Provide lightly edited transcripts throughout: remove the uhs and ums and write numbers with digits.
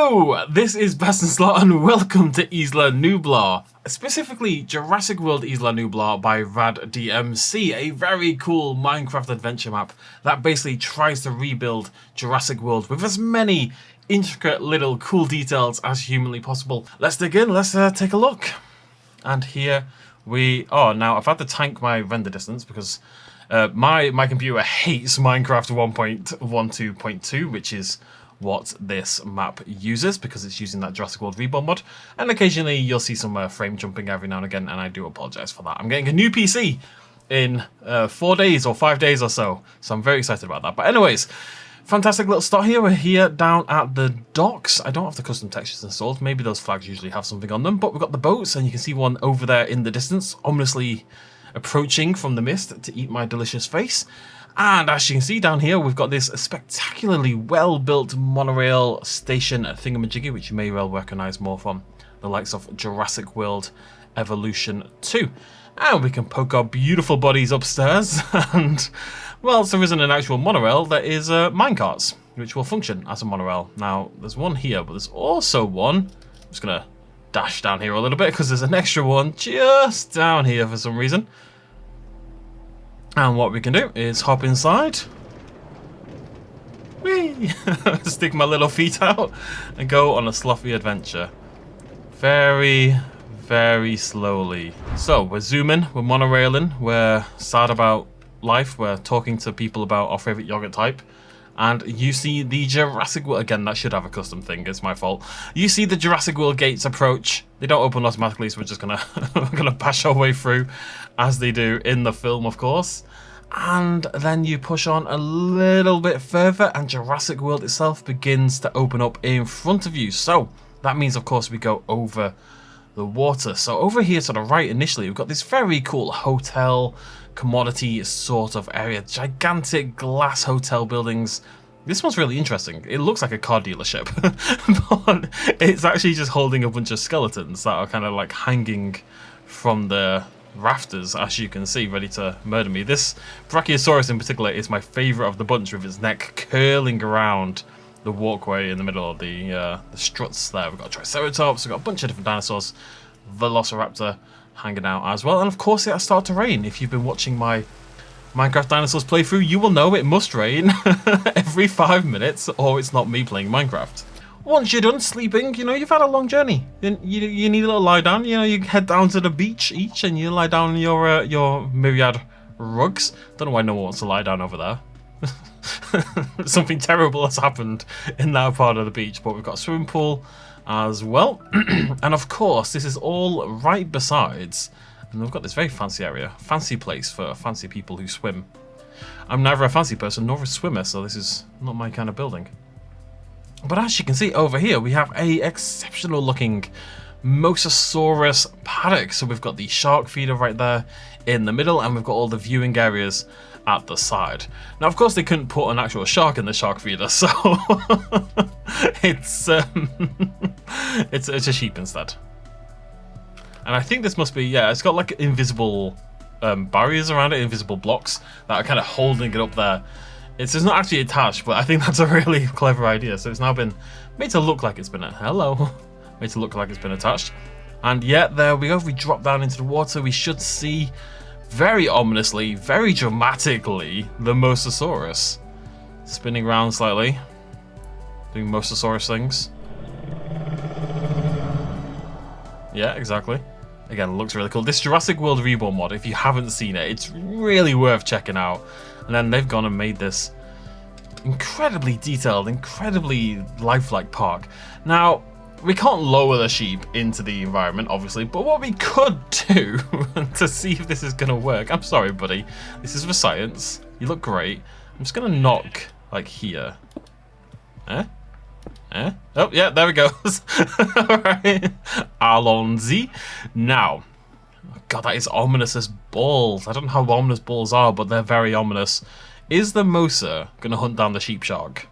Hello, this is BestInSlot and welcome to Isla Nublar, specifically Jurassic World Isla Nublar by RadDMC, a very cool Minecraft adventure map that basically tries to rebuild Jurassic World with as many intricate little cool details as humanly possible. Let's dig in, let's take a look. And here we are. Now I've had to tank my render distance because my computer hates Minecraft 1.12.2, which is what this map uses because it's using that Jurassic World Reborn mod, and occasionally you'll see some frame jumping every now and again, and I do apologize for that. I'm getting a new PC in 4 days or 5 days or so I'm very excited about that. But anyways, fantastic little start here. We're here down at the docks. I don't have the custom textures installed. Maybe those flags usually have something on them, but we've got the boats, and you can see one over there in the distance, ominously approaching from the mist to eat my delicious face. And as you can see down here, we've got this spectacularly well-built monorail station thingamajiggy, which you may well recognize more from the likes of Jurassic World Evolution 2. And we can poke our beautiful bodies upstairs, and whilst there isn't an actual monorail, there is minecarts, which will function as a monorail. Now, there's one here, but there's also one. I'm just going to dash down here a little bit because there's an extra one just down here for some reason. And what we can do is hop inside. Whee! Stick my little feet out and go on a sloppy adventure. Very, very slowly. So we're zooming, we're monorailing, we're sad about life, we're talking to people about our favourite yogurt type. And you see the Jurassic World, again, that should have a custom thing, it's my fault. You see the Jurassic World gates approach. They don't open automatically, so we're just gonna bash our way through as they do in the film, of course. And then you push on a little bit further and Jurassic World itself begins to open up in front of you. So that means, of course, we go over the water. So over here to the right initially, we've got this very cool hotel commodity sort of area, gigantic glass hotel buildings. This one's really interesting. It looks like a car dealership, but it's actually just holding a bunch of skeletons that are kind of like hanging from the rafters, as you can see, ready to murder me. This Brachiosaurus in particular is my favorite of the bunch, with its neck curling around the walkway in the middle of the struts there. We've got a Triceratops, we've got a bunch of different dinosaurs, Velociraptor hanging out as well, and of course it has started to rain. If you've been watching my Minecraft Dinosaurs playthrough, you will know it must rain every 5 minutes or it's not me playing Minecraft. Once you're done sleeping, you know, you've had a long journey. You need a little lie down. You know, you head down to the beach each and you lie down in your myriad rugs. Don't know why no one wants to lie down over there. Something terrible has happened in that part of the beach, but we've got a swimming pool as well. And of course, this is all right besides, and we've got this very fancy area, fancy place for fancy people who swim. I'm neither a fancy person nor a swimmer, so this is not my kind of building. But as you can see over here, we have a exceptional looking Mosasaurus Paddock. So we've got the shark feeder right there in the middle, and we've got all the viewing areas at the side. Now, of course, they couldn't put an actual shark in the shark feeder, so it's a sheep instead. And I think this must be, yeah, it's got like invisible barriers around it, invisible blocks that are kind of holding it up there. It's not actually attached, but I think that's a really clever idea. So it's now been made to look like it's been made to look like it's been attached. And yet there we go. If we drop down into the water, we should see very ominously, very dramatically, the Mosasaurus spinning around slightly, doing Mosasaurus things. Yeah, exactly. Again, it looks really cool. This Jurassic World Reborn mod, if you haven't seen it, it's really worth checking out. And then they've gone and made this incredibly detailed, incredibly lifelike park. Now, we can't lower the sheep into the environment, obviously, but what we could do to see if this is going to work... I'm sorry, buddy. This is for science. You look great. I'm just going to knock, like, here. Eh? Oh, yeah, there it goes. Alright. Allons-y. Now... God, that is ominous as balls. I don't know how ominous balls are, but they're very ominous. Is the Mosa going to hunt down the sheep shark?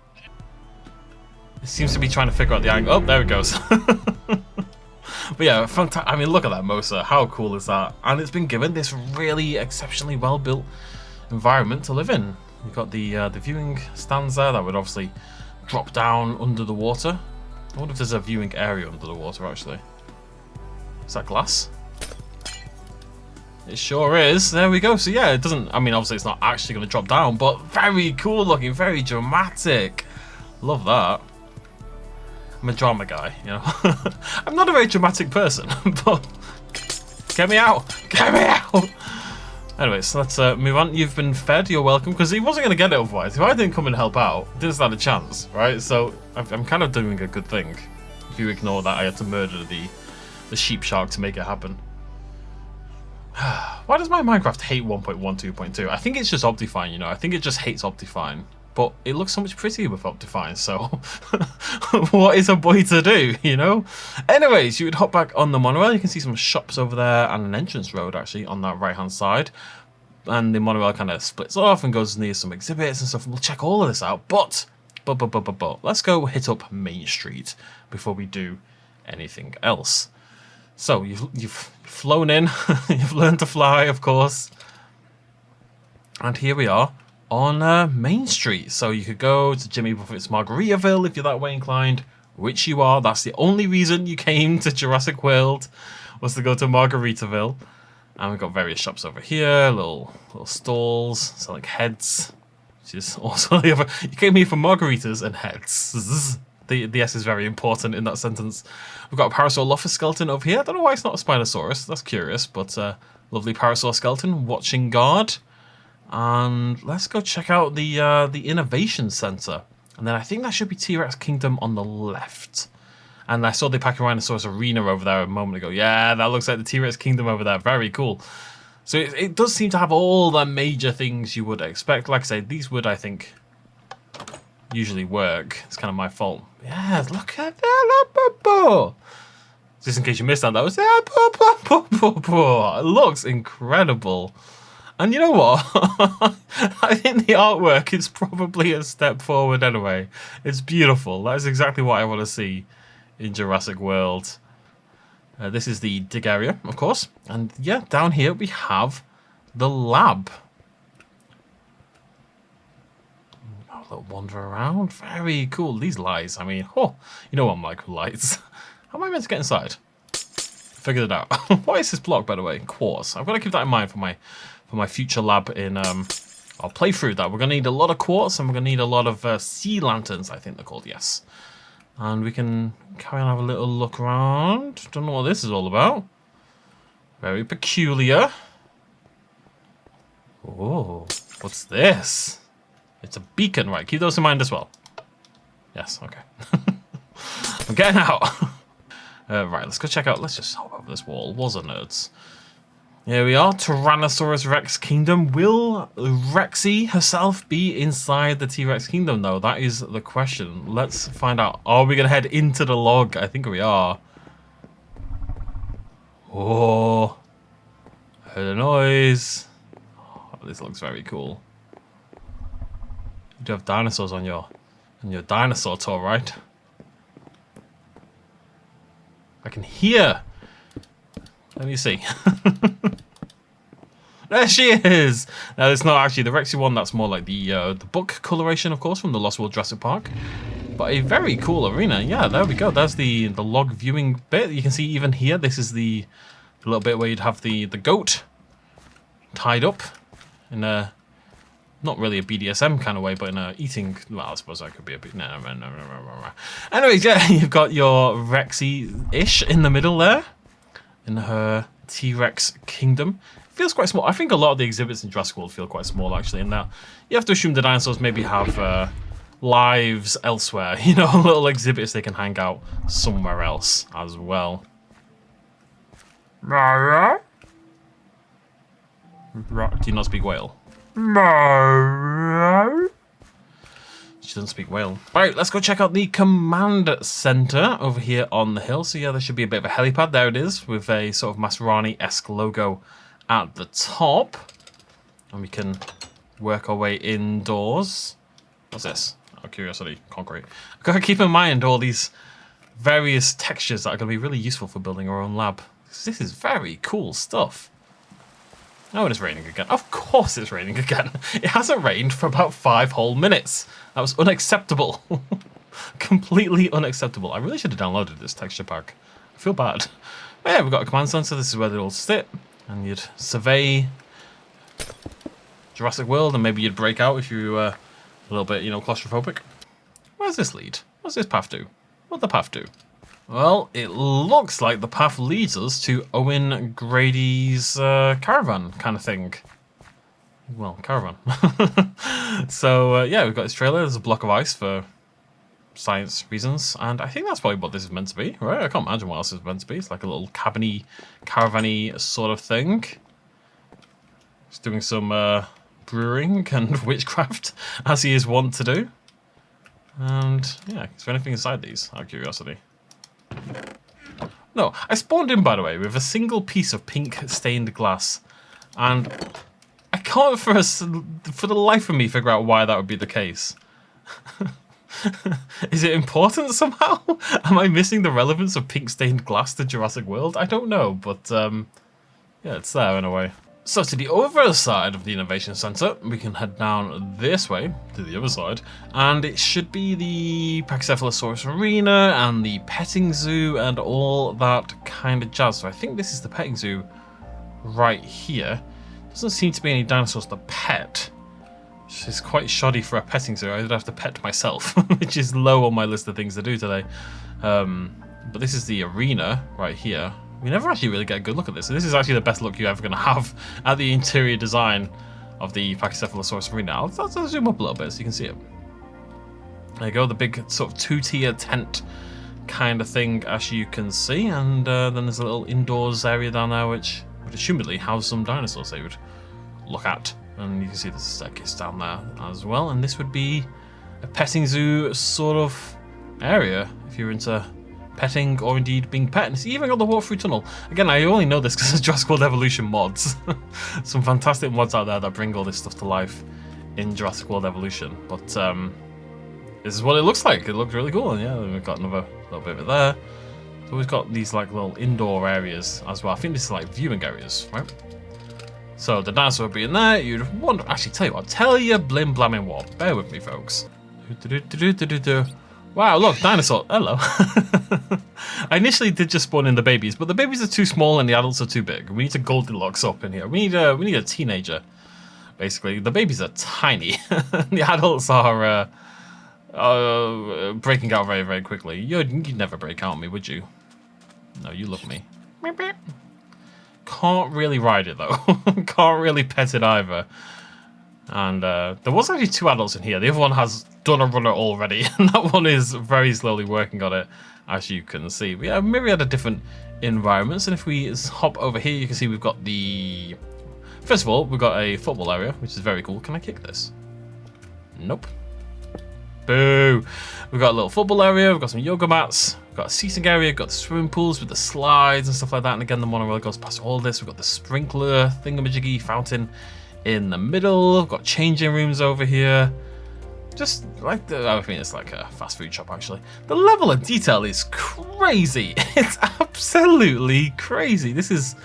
It seems to be trying to figure out the angle. Oh, there it goes. But yeah, fantastic. I mean, look at that Mosa. How cool is that? And it's been given this really exceptionally well-built environment to live in. You've got the viewing stands there that would obviously drop down under the water. I wonder if there's a viewing area under the water, actually. Is that glass? It sure is. There we go. So yeah, it doesn't... I mean, obviously it's not actually going to drop down, but very cool looking, very dramatic. Love that. I'm a drama guy, you know. I'm not a very dramatic person, but... Get me out! Get me out! Anyways, let's move on. You've been fed, you're welcome, because he wasn't going to get it otherwise. If I didn't come and help out, didn't stand a chance, right? So I'm kind of doing a good thing. If you ignore that I had to murder the sheep shark to make it happen. Why does my Minecraft hate 1.12.2? I think it's just Optifine, you know. I think it just hates Optifine. But it looks so much prettier with Optifine, so what is a boy to do, you know? Anyways, you would hop back on the monorail. You can see some shops over there and an entrance road, actually, on that right-hand side. And the monorail kind of splits off and goes near some exhibits and stuff. And we'll check all of this out. But, let's go hit up Main Street before we do anything else. So, you've flown in. You've learned to fly, of course. And here we are on Main Street. So you could go to Jimmy Buffett's Margaritaville if you're that way inclined, which you are. That's the only reason you came to Jurassic World, was to go to Margaritaville. And we've got various shops over here, little stalls selling heads, which is also the other. You came here for margaritas and heads. The S is very important in that sentence. We've got a Parasaurolophus skeleton over here. I don't know why it's not a Spinosaurus. That's curious, but lovely Parasaur skeleton watching guard. And let's go check out the Innovation Center. And then I think that should be T-Rex Kingdom on the left. And I saw the Pachyrhinosaurus Arena over there a moment ago. Yeah, that looks like the T-Rex Kingdom over there. Very cool. So it does seem to have all the major things you would expect. Like I say, these would, I think, usually work. It's kind of my fault. Yeah, look at that. Just in case you missed that was... It looks incredible. And you know what? I think the artwork is probably a step forward anyway. It's beautiful. That is exactly what I want to see in Jurassic World. This is the dig area, of course. And yeah, down here we have the lab. A little wander around. Very cool. These lights, I mean, you know what I'm like with lights. How am I meant to get inside? Figured it out. What is this block, by the way? Quartz. I've got to keep that in mind for my future lab in I'll play through that. We're gonna need a lot of quartz and we're gonna need a lot of sea lanterns, I think they're called, yes. And we can carry on and have a little look around. Don't know what this is all about. Very peculiar. Oh, what's this? It's a beacon, right? Keep those in mind as well. Yes, okay. I'm getting out. Right, let's go check out. Let's just hop over this wall. Walls are nerds. Here we are, Tyrannosaurus Rex Kingdom. Will Rexy herself be inside the T-Rex Kingdom, though? That is the question. Let's find out. Are we going to head into the log? I think we are. Oh, I heard a noise. Oh, this looks very cool. You do have dinosaurs on your dinosaur tour, right? I can hear. Let me see. There she is! Now, it's not actually the Rexy one. That's more like the book coloration, of course, from the Lost World Jurassic Park. But a very cool arena. Yeah, there we go. There's the log viewing bit. You can see even here, this is the little bit where you'd have the goat tied up in a, not really a BDSM kind of way, but in a eating, well, I suppose that could be a bit, no. Anyways, yeah, you've got your Rexy-ish in the middle there, in her T-Rex Kingdom. Feels quite small. I think a lot of the exhibits in Jurassic World feel quite small, actually, in that you have to assume the dinosaurs maybe have lives elsewhere, you know, little exhibits they can hang out somewhere else as well. Do you not speak whale? She doesn't speak whale. Right, let's go check out the command center over here on the hill. So yeah, there should be a bit of a helipad. There it is, with a sort of Masrani-esque logo at the top. And we can work our way indoors. What's this? Out of curiosity, concrete. I've got to keep in mind all these various textures that are going to be really useful for building our own lab. This is very cool stuff. Oh, and it's raining again. Of course it's raining again. It hasn't rained for about 5 whole minutes. That was unacceptable. Completely unacceptable. I really should have downloaded this texture pack. I feel bad. But yeah, we've got a command center. This is where they all sit. And you'd survey Jurassic World, and maybe you'd break out if you were a little bit, you know, claustrophobic. Where's this lead? What's this path do? What'd the path do? Well, it looks like the path leads us to Owen Grady's caravan kind of thing. Well, caravan. So, yeah, we've got this trailer. There's a block of ice for science reasons, and I think that's probably what this is meant to be, right? I can't imagine what else it's meant to be. It's like a little cabiny, caravan-y sort of thing. He's doing some brewing and witchcraft, as he is wont to do. And, yeah, is there anything inside these, out of curiosity? No, I spawned in, by the way, with a single piece of pink stained glass, and I can't for the life of me figure out why that would be the case. Is it important somehow? Am I missing the relevance of pink stained glass to Jurassic World? I don't know, but yeah, it's there in a way. So to the other side of the Innovation Center, we can head down this way to the other side, and it should be the Pachycephalosaurus Arena and the petting zoo and all that kind of jazz. So I think this is the petting zoo right here. Doesn't seem to be any dinosaurs to pet, which is quite shoddy for a petting zoo. I'd have to pet myself, which is low on my list of things to do today. But this is the arena right here. We never actually really get a good look at this. So this is actually the best look you're ever going to have at the interior design of the Pachycephalosaurus Arena. I'll zoom up a little bit so you can see it. There you go, the big sort of two-tier tent kind of thing, as you can see. And then there's a little indoors area down there, which would assumedly house some dinosaurs they would look at. And you can see there's a staircase down there as well. And this would be a petting zoo sort of area if you're into petting or indeed being pet. And it's even got the walk-through tunnel. Again, I only know this because of Jurassic World Evolution mods. Some fantastic mods out there that bring all this stuff to life in Jurassic World Evolution. But this is what it looks like. It looks really cool. And yeah, we've got another little bit of it there. So we've got these like little indoor areas as well. I think this is like viewing areas, right? So the dinosaur would be in there. You'd wonder. Actually, tell you what. Tell you blim blamming what. Bear with me, folks. Wow, look, dinosaur. Hello. I initially did just spawn in the babies, but the babies are too small and the adults are too big. We need to Goldilocks up in here. We need a teenager, basically. The babies are tiny. The adults are breaking out very, very quickly. You'd never break out on me, would you? No, you love me. Can't really ride it, though. Can't really pet it either. And there was actually two adults in here. The other one has done a runner already, and that one is very slowly working on it, as you can see. We have myriad of different environments, and if we hop over here, you can see we've got the... First of all, we've got a football area, which is very cool. Can I kick this? Nope. Boo! We've got a little football area, we've got some yoga mats, we've got a seating area, we've got the swimming pools with the slides and stuff like that, and again, the monorail goes past all this. We've got the sprinkler thingamajiggy fountain in the middle. We've got changing rooms over here. Just like I think it's like a fast food shop, actually. The level of detail is crazy. It's absolutely crazy. This is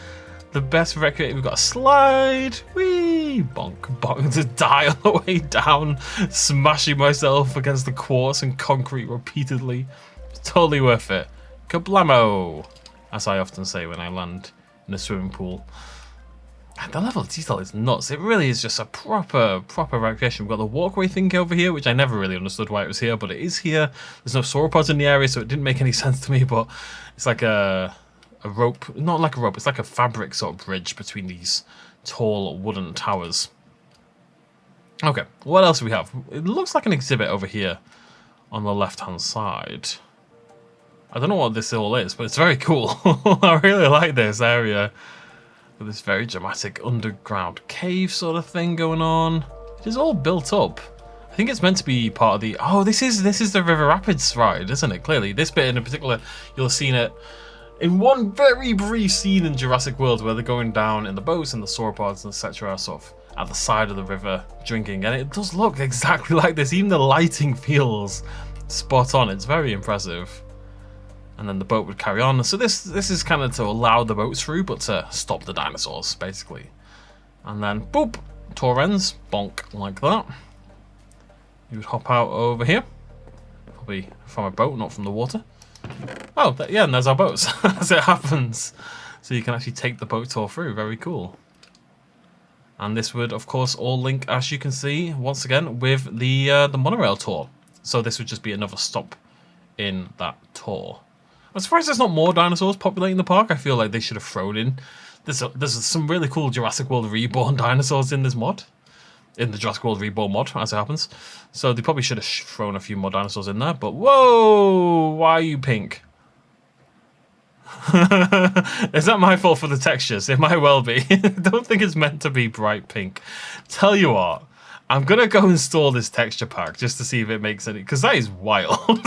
the best recreation. We've got a slide. Whee! Bonk, bonk. To die on the way down. Smashing myself against the quartz and concrete repeatedly. It's totally worth it. Kablamo! As I often say when I land in a swimming pool. The level of detail is nuts. It really is just a proper recreation. We've got the walkway thing over here, which I never really understood why it was here, but it is here. There's no sauropods in the area, so it didn't make any sense to me, but it's like a rope. Not like a rope, it's like a fabric sort of bridge between these tall wooden towers. Okay, what else do we have? It looks like an exhibit over here on the left-hand side. I don't know what this all is, but it's very cool. I really like this area. This very dramatic underground cave sort of thing going on. It is all built up. I think it's meant to be part of the... Oh, this is the River Rapids ride, isn't it? Clearly, this bit in particular, you'll have seen it in one very brief scene in Jurassic World where they're going down in the boats and the sauropods and etc. sort of at the side of the river drinking, and it does look exactly like this. Even the lighting feels spot on. It's very impressive. And then the boat would carry on. So this is kind of to allow the boats through, but to stop the dinosaurs, basically. And then, boop, tour ends, bonk, like that. You would hop out over here. Probably from a boat, not from the water. Oh, yeah, and there's our boats, as it happens. So you can actually take the boat tour through. Very cool. And this would, of course, all link, as you can see, once again, with the monorail tour. So this would just be another stop in that tour. I'm surprised there's not more dinosaurs populating the park. I feel like they should have thrown in. There's some really cool Jurassic World Reborn dinosaurs in this mod. In the Jurassic World Reborn mod, as it happens. So they probably should have thrown a few more dinosaurs in there. But whoa! Why are you pink? Is that my fault for the textures? It might well be. I don't think it's meant to be bright pink. Tell you what, I'm going to go install this texture pack just to see if it makes any... Because that is wild.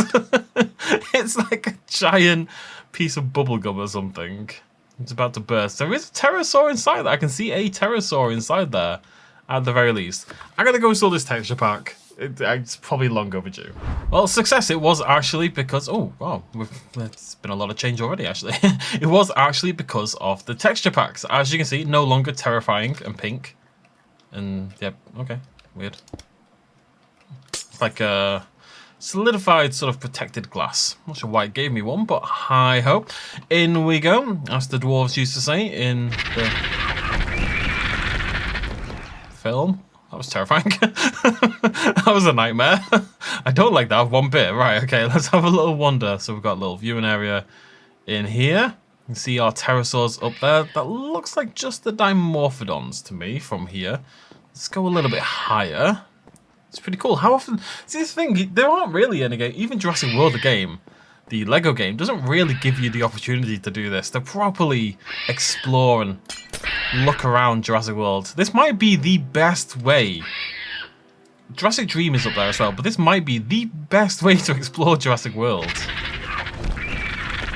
It's like a giant piece of bubblegum or something. It's about to burst. There is a pterosaur inside there. I can see a pterosaur inside there, at the very least. I'm going to go install this texture pack. It's probably long overdue. Well, success it was actually because... Oh, wow. It's been a lot of change already, actually. It was actually because of the texture packs. As you can see, no longer terrifying and pink. And, yep, okay. Weird. It's like a solidified sort of protected glass. Not sure why it gave me one, but hi-ho. In we go, as the dwarves used to say in the film. That was terrifying. That was a nightmare. I don't like that one bit. Right, okay, let's have a little wander. So we've got a little viewing area in here. You can see our pterosaurs up there. That looks like just the Dimorphodons to me from here. Let's go a little bit higher. It's pretty cool. How often... See, this thing, there aren't really any game. Even Jurassic World, the game, the Lego game, doesn't really give you the opportunity to do this. To properly explore and look around Jurassic World. This might be the best way. Jurassic Dream is up there as well, but this might be the best way to explore Jurassic World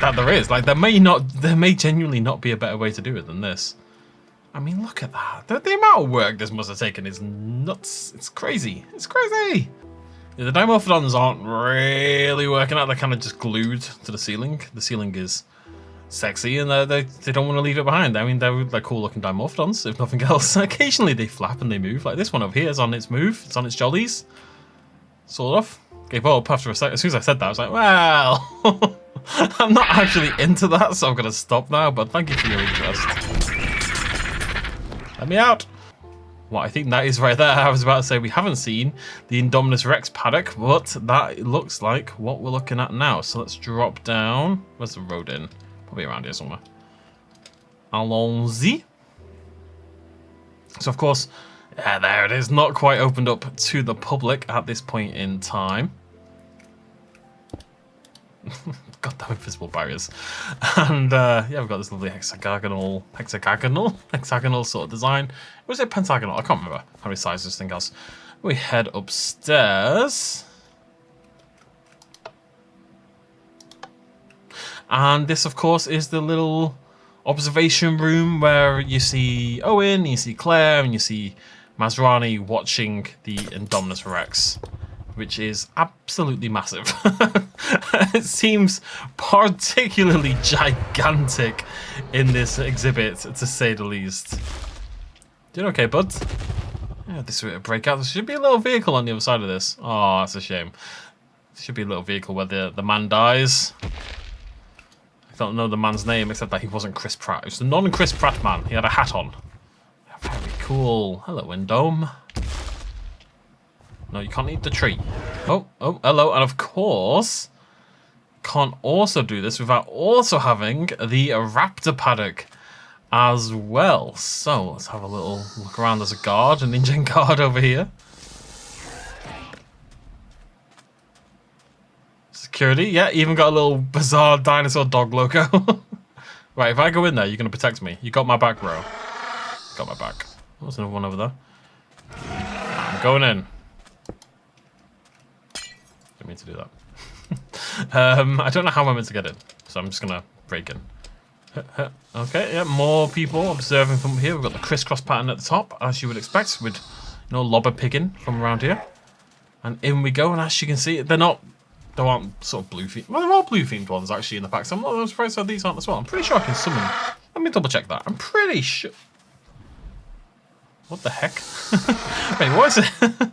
that there is. Like, there may genuinely not be a better way to do it than this. I mean, look at that. The amount of work this must have taken is nuts. It's crazy. It's crazy. Yeah, the Dimorphodons aren't really working out. They're kind of just glued to the ceiling. The ceiling is sexy, and they don't want to leave it behind. I mean, they're cool looking Dimorphodons, if nothing else. Occasionally they flap and they move. Like this one over here is on its move. It's on its jollies. Sort of. Gave up after a second. As soon as I said that, I was like, well, I'm not actually into that, so I'm going to stop now. But thank you for your interest. Let me out. Well, I think that is right there. I was about to say we haven't seen the Indominus Rex Paddock, but that looks like what we're looking at now. So let's drop down. Where's the road in? Probably around here somewhere. Allons-y. So, of course, yeah, there it is. Not quite opened up to the public at this point in time. Goddamn invisible barriers. And, yeah, we've got this lovely hexagonal sort of design. Was it pentagonal? I can't remember how many sizes this thing has. We head upstairs. And this, of course, is the little observation room where you see Owen, you see Claire, and you see Masrani watching the Indominus Rex, which is absolutely massive. It seems particularly gigantic in this exhibit, to say the least. Doing okay, bud? Yeah, this will break out. There should be a little vehicle on the other side of this. Oh, that's a shame. There should be a little vehicle where the man dies. I don't know the man's name, except that he wasn't Chris Pratt. It was the non-Chris Pratt man. He had a hat on. Very cool. Hello, Indome. No, you can't eat the tree. Oh, hello. And of course, can't also do this without also having the Raptor paddock as well. So let's have a little look around. There's a guard, an engine guard over here. Security, yeah, even got a little bizarre dinosaur dog logo. Right, if I go in there, you're going to protect me. You got my back, bro. Got my back. There's another one over there. I'm going in. Didn't mean to do that. I don't know how I'm meant to get in, so I'm just going to break in. Okay, yeah, more people observing from here. We've got the crisscross pattern at the top, as you would expect, with lobber pigging from around here. And in we go, and as you can see, there aren't sort of blue themed. Well, there are blue themed ones actually in the pack, so I'm not surprised that these aren't as well. I'm pretty sure I can summon. Let me double check that. I'm pretty sure. What the heck? Wait, what is it?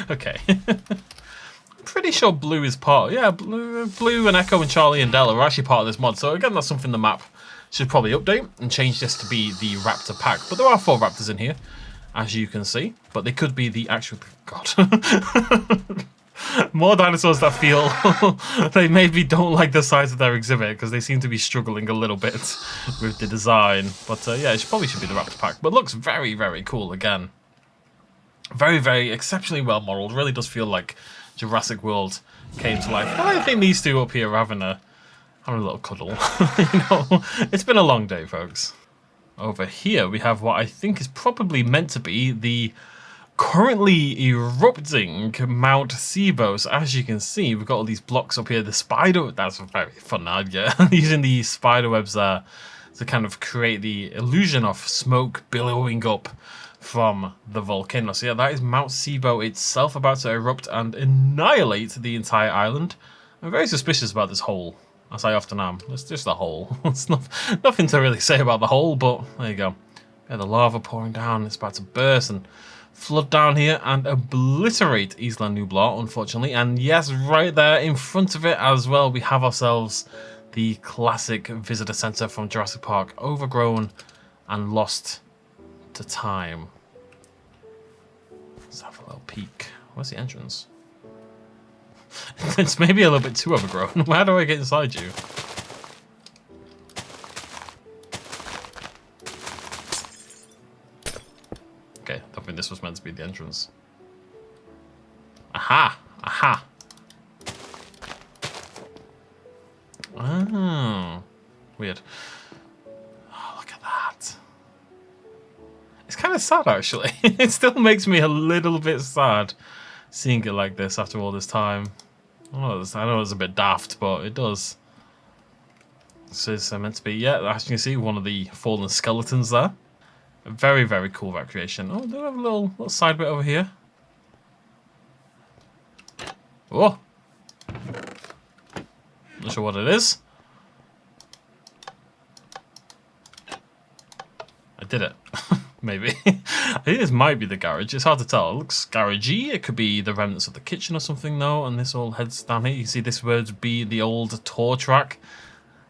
Okay. Pretty sure Blue is part. Yeah, Blue and Echo and Charlie and Della are actually part of this mod. So again, that's something the map should probably update and change this to be the Raptor pack. But there are 4 Raptors in here, as you can see. But they could be the actual... God. More dinosaurs that feel they maybe don't like the size of their exhibit because they seem to be struggling a little bit with the design. But yeah, it probably should be the Raptor pack. But looks very, very cool again. Very, very exceptionally well modeled. Really does feel like Jurassic World came to life. I think these two up here are having a little cuddle. You know, it's been a long day, folks. Over here we have what I think is probably meant to be the currently erupting Mount Sibo. So as you can see, we've got all these blocks up here. The spider, that's very fun idea. Using the spider webs there to kind of create the illusion of smoke billowing up from the volcano. So yeah, that is Mount Sibo itself about to erupt and annihilate the entire island. I'm very suspicious about this hole, as I often am. It's just a hole. It's nothing to really say about the hole, but there you go. Yeah, the lava pouring down. It's about to burst and flood down here and obliterate Isla Nublar, unfortunately. And yes, right there in front of it as well, we have ourselves the classic visitor center from Jurassic Park, overgrown and lost to time. Let's have a little peek. Where's the entrance? It's maybe a little bit too overgrown. How do I get inside you? Okay, I think this was meant to be the entrance. Aha! Aha! Oh, weird. Oh, look at that. It's kind of sad, actually. It still makes me a little bit sad seeing it like this after all this time. I know it's a bit daft, but it does. This is meant to be, yeah, as you can see, one of the fallen skeletons there. A very, very cool recreation. Oh, do I have a little side bit over here? Oh! Not sure what it is. I did it. Maybe. I think this might be the garage. It's hard to tell. It looks garagey. It could be the remnants of the kitchen or something, though. And this all heads down here. You can see this would be the old tour track.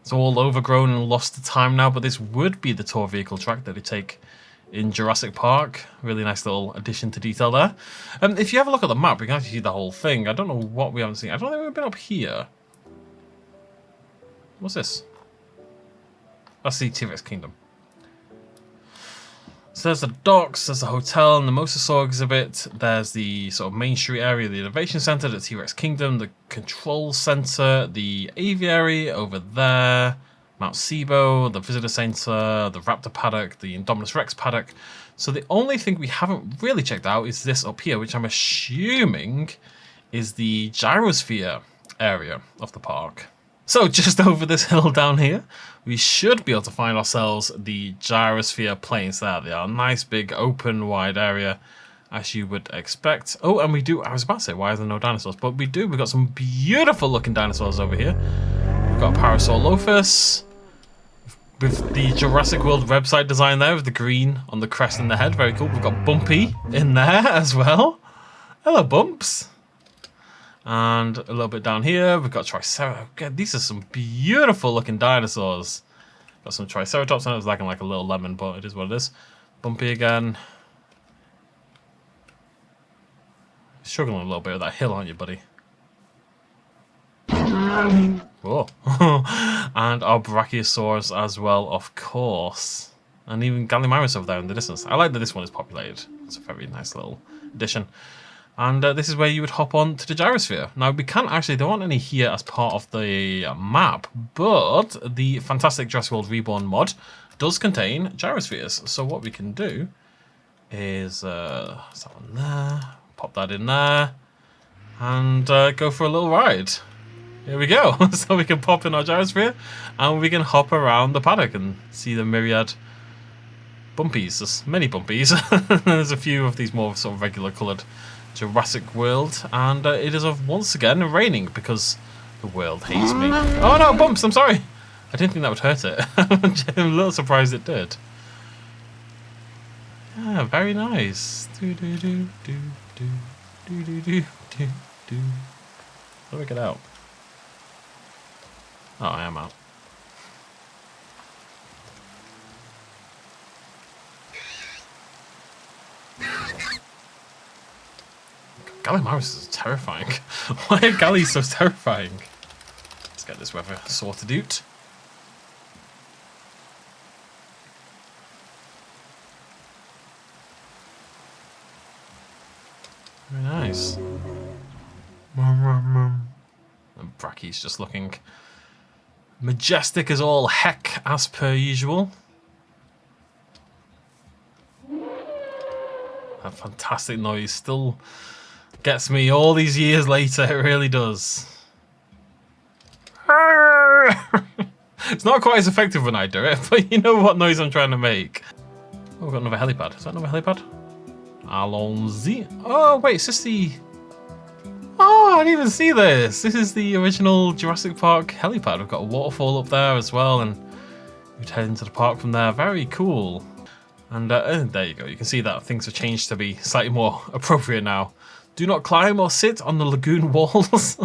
It's all overgrown and lost to time now, but this would be the tour vehicle track that they take in Jurassic Park. Really nice little addition to detail there. If you have a look at the map, we can actually see the whole thing. I don't know what we haven't seen. I don't think we've been up here. What's this? That's the T-Rex Kingdom. So there's the docks, there's the hotel and the Mosasaurus exhibit. There's the sort of Main Street area, the Innovation Center, the T-Rex Kingdom, the Control Center, the Aviary over there, Mount Sibo, the Visitor Center, the Raptor Paddock, the Indominus Rex Paddock. So the only thing we haven't really checked out is this up here, which I'm assuming is the Gyrosphere area of the park. So just over this hill down here, we should be able to find ourselves the Gyrosphere plains there. They are a nice big open wide area as you would expect. Oh, and we do, I was about to say, why are there no dinosaurs? But we do, we've got some beautiful looking dinosaurs over here. We've got Parasaurolophus with the Jurassic World website design there with the green on the crest and the head. Very cool. We've got Bumpy in there as well. Hello, Bumps. And a little bit down here, we've got Triceratops. God, these are some beautiful looking dinosaurs. Got some Triceratops, and it was looking like a little lemon, but it is what it is. Bumpy again. Struggling a little bit with that hill, aren't you, buddy? Whoa. And our Brachiosaurus as well, of course. And even Gallimimus over there in the distance. I like that this one is populated. It's a very nice little addition. And this is where you would hop on to the Gyrosphere. Now, we can't actually, there aren't any here as part of the map, but the fantastic Jurassic World Reborn mod does contain gyrospheres. So what we can do is, that one there, pop that in there, and go for a little ride. Here we go. So we can pop in our gyrosphere, and we can hop around the paddock and see the myriad bumpies. There's many bumpies. There's a few of these more sort of regular coloured Jurassic World, and it is once again raining because the world hates me. Oh no, Bumps, I'm sorry. I didn't think that would hurt it. I'm a little surprised it did. Yeah, very nice. Do do do do do. How do I get out? Oh, I am out. Gallimaurus is terrifying. Why are galleys so terrifying? Let's get this weather sorted out. Very nice. And Brachy's just looking majestic as all heck, as per usual. That fantastic noise still gets me all these years later, it really does. It's not quite as effective when I do it, but you know what noise I'm trying to make. Oh, we've got another helipad. Is that another helipad? Allons-y. Oh, wait, is this the... Oh, I didn't even see this. This is the original Jurassic Park helipad. We've got a waterfall up there as well, and we'd head into the park from there. Very cool. And there you go. You can see that things have changed to be slightly more appropriate now. Do not climb or sit on the lagoon walls,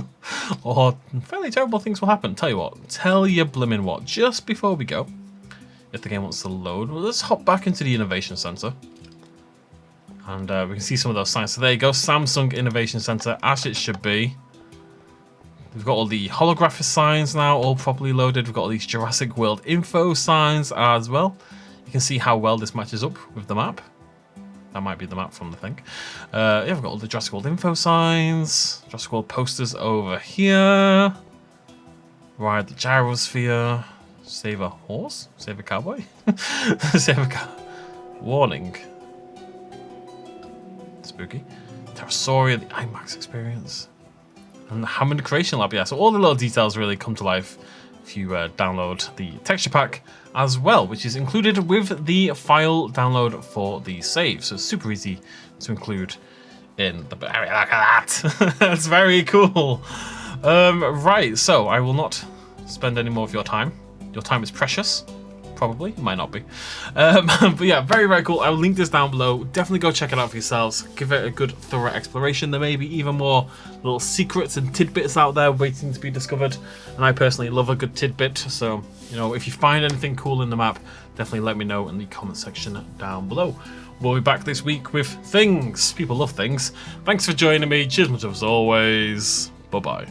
or fairly terrible things will happen. Tell you what, tell you blimmin' what. Just before we go, if the game wants to load, well, let's hop back into the Innovation Center. And we can see some of those signs. So there you go, Samsung Innovation Center, as it should be. We've got all the holographic signs now, all properly loaded. We've got all these Jurassic World info signs as well. You can see how well this matches up with the map. That might be the map from the thing. Yeah, we've got all the Jurassic World info signs. Jurassic World posters over here. Ride the Gyrosphere. Save a horse? Save a cowboy? Save a cow. Warning. Spooky. Pterosauria, the IMAX experience. And the Hammond Creation Lab, yeah. So all the little details really come to life if you download the texture pack as well, which is included with the file download for the save. So it's super easy to include in the... Look at that! That's very cool. Right, so I will not spend any more of your time. Your time is precious. Probably, it might not be. But yeah, very, very cool. I will link this down below. Definitely go check it out for yourselves. Give it a good, thorough exploration. There may be even more little secrets and tidbits out there waiting to be discovered. And I personally love a good tidbit. So, you know, if you find anything cool in the map, definitely let me know in the comment section down below. We'll be back this week with things. People love things. Thanks for joining me. Cheers much as always. Bye-bye.